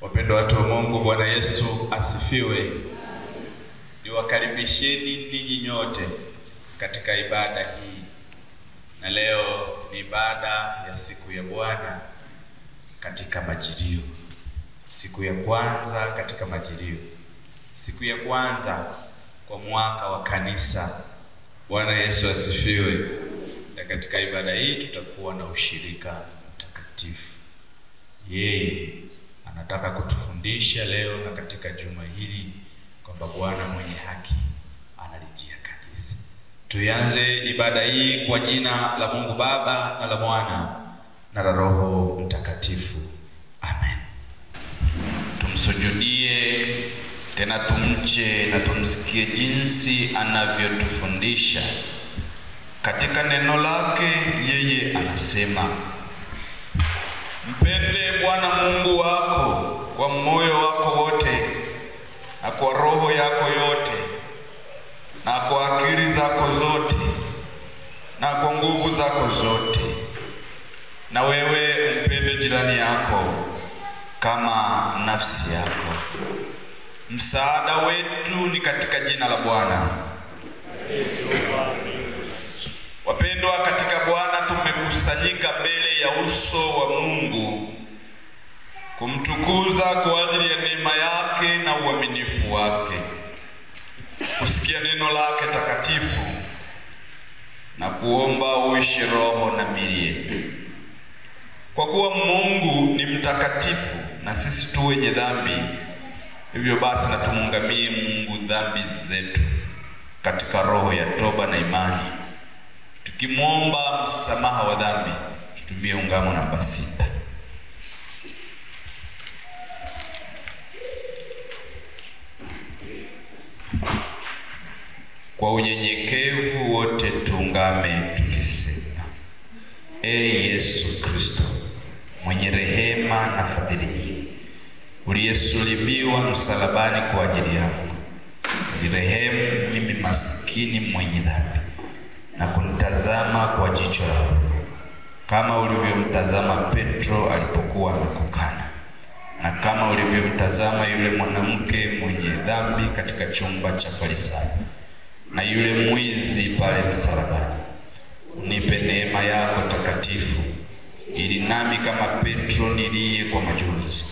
Wapendwa watu wa Mungu, Bwana Yesu asifiwe. Niwakaribisheni ninyi nyote katika ibada hii. Na leo ni ibada ya siku ya Bwana katika Majilio. Siku ya kwanza katika Majilio. Siku ya kwanza kwa mwaka wa kanisa. Bwana Yesu asifiwe. Na katika ibada hii tutakuwa na ushirika mtakatifu. Yeye anataka kutufundisha leo na katika juma hili kwamba Bwana mwenye haki analijia kanisa. Tuanze ibada hii kwa jina la Mungu Baba na la Mwana na la Roho Mtakatifu. Amen. Tumsujudie tena tumche na tumsikie jinsi anavyotufundisha. Katika neno lake yeye anasema, mpende Bwana Mungu wako kwa moyo wako wote na kwa roho yako yote na kwa akili zako zote na kwa nguvu zako zote. Na wewe mpende jirani yako kama nafsi yako. Msaada wetu ni katika jina la Bwana. Wapendwa katika Bwana, tumekusanyika mbele ya uso wa Mungu kumtukuza kwa ajili ya neema yake na uaminifu wake, kusikia neno lake takatifu na kuomba uishi roho na miili yetu. Kwa kuwa Mungu ni mtakatifu na sisi tu wenye dhambi, hivyo basi na tumuungamie Mungu dhambi zetu katika roho ya toba na imani, tukimwomba msamaha wa dhambi. Tutumie ungamo namba 6. Kwa unyenyekevu wote tuungame tukisema, Yesu Kristo mwenye rehema na fadhili nyingi, uliyesulubiwa msalabani kwa ajili yangu, nirehemu mimi maskini mwenye dhambi na kunitazama kwa jicho lako, kama ulivyomtazama Petro alipokuwa amekukana, na kama ulivyomtazama yule mwanamke mwenye dhambi katika chumba cha Farisayo, na yule mwizi pale msalabani. Unipe neema yako takatifu nami kama Petro nilie kwa majonzi.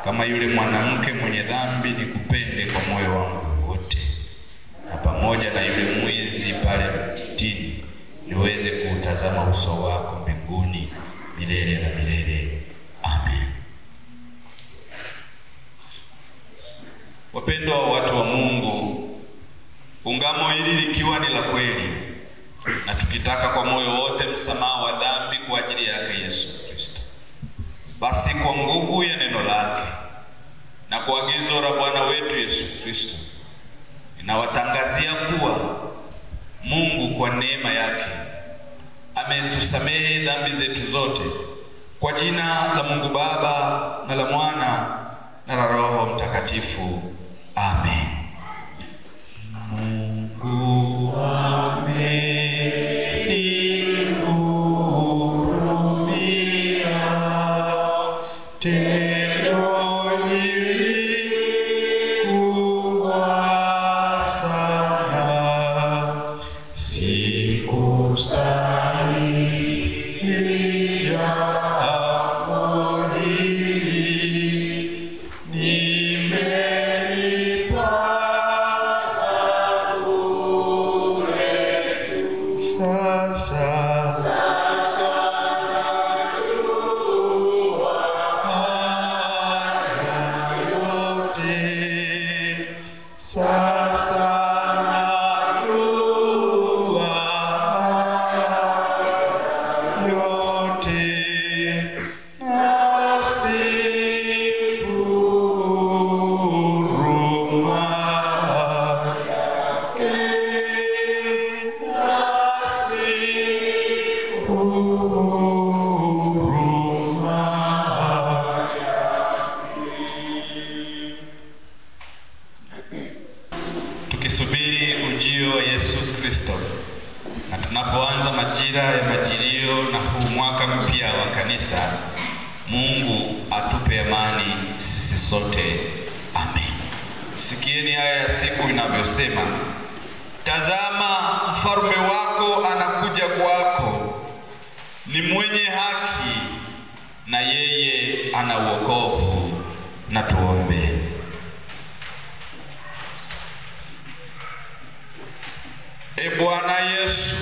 Kama yule mwanamke mwenye dhambi nikupende kwa moyo wangu wote, na pamoja na yule mwizi pale mtini niweze kuutazama uso wako mbinguni milele na milele. Amen. Wapendwa watu wa Mungu, ungamo hili likiwa ni la kweli, na tukitaka kwa moyo wote msamaha wa dhambi kwa ajili yake Yesu Kristo, basi kwa nguvu ya neno lake na kwa agizo la Bwana wetu Yesu Kristo, ninawatangazia kuwa Mungu kwa neema yake ametusamehe dhambi zetu zote, kwa jina la Mungu Baba na la Mwana na la Roho Mtakatifu. Amen. Mungu amenihurumia, tendo hili kubwa sana, sikustahili jambo hili, nimelipata bure tu. Sasa najua haya yote, sasa najua haya yote, nasifu huruma yake, nasifu huruma yake. Tukisubiri ujio wa Yesu Kristo na tunapoanza majira ya majilio na huu mwaka mpya wa kanisa, Mungu atupe amani sisi sote. Amen. Sikieni haya ya siku inavyosema: tazama, mfalme wako anakuja kwako, ni mwenye haki na yeye ana wokovu. Na tuombe. E Bwana Yesu,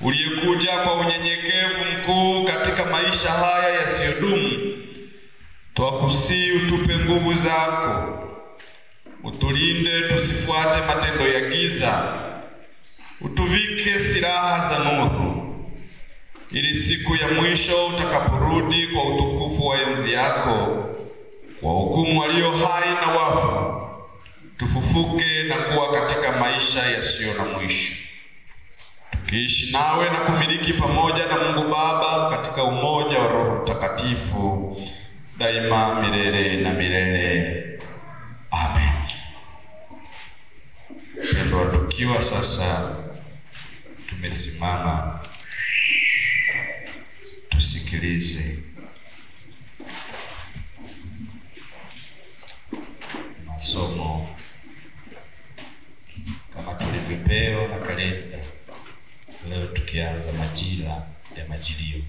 uliyekuja kwa unyenyekevu mkuu katika maisha haya yasiyodumu, twakusihi utupe nguvu zako, utulinde tusifuate matendo ya giza, utuvike silaha za nuru, ili siku ya mwisho utakaporudi kwa utukufu wa enzi yako, kwa hukumu walio hai na wafu, tufufuke na kuwa katika maisha yasiyo na mwisho, tukiishi nawe na kumiliki pamoja na Mungu Baba katika umoja wa Roho Mtakatifu daima milele na milele. Amen. Pendwa, tukiwa sasa tumesimama, tusikilize masomo kama tulivyopewa na kalenda leo, tukianza majira ya majilio.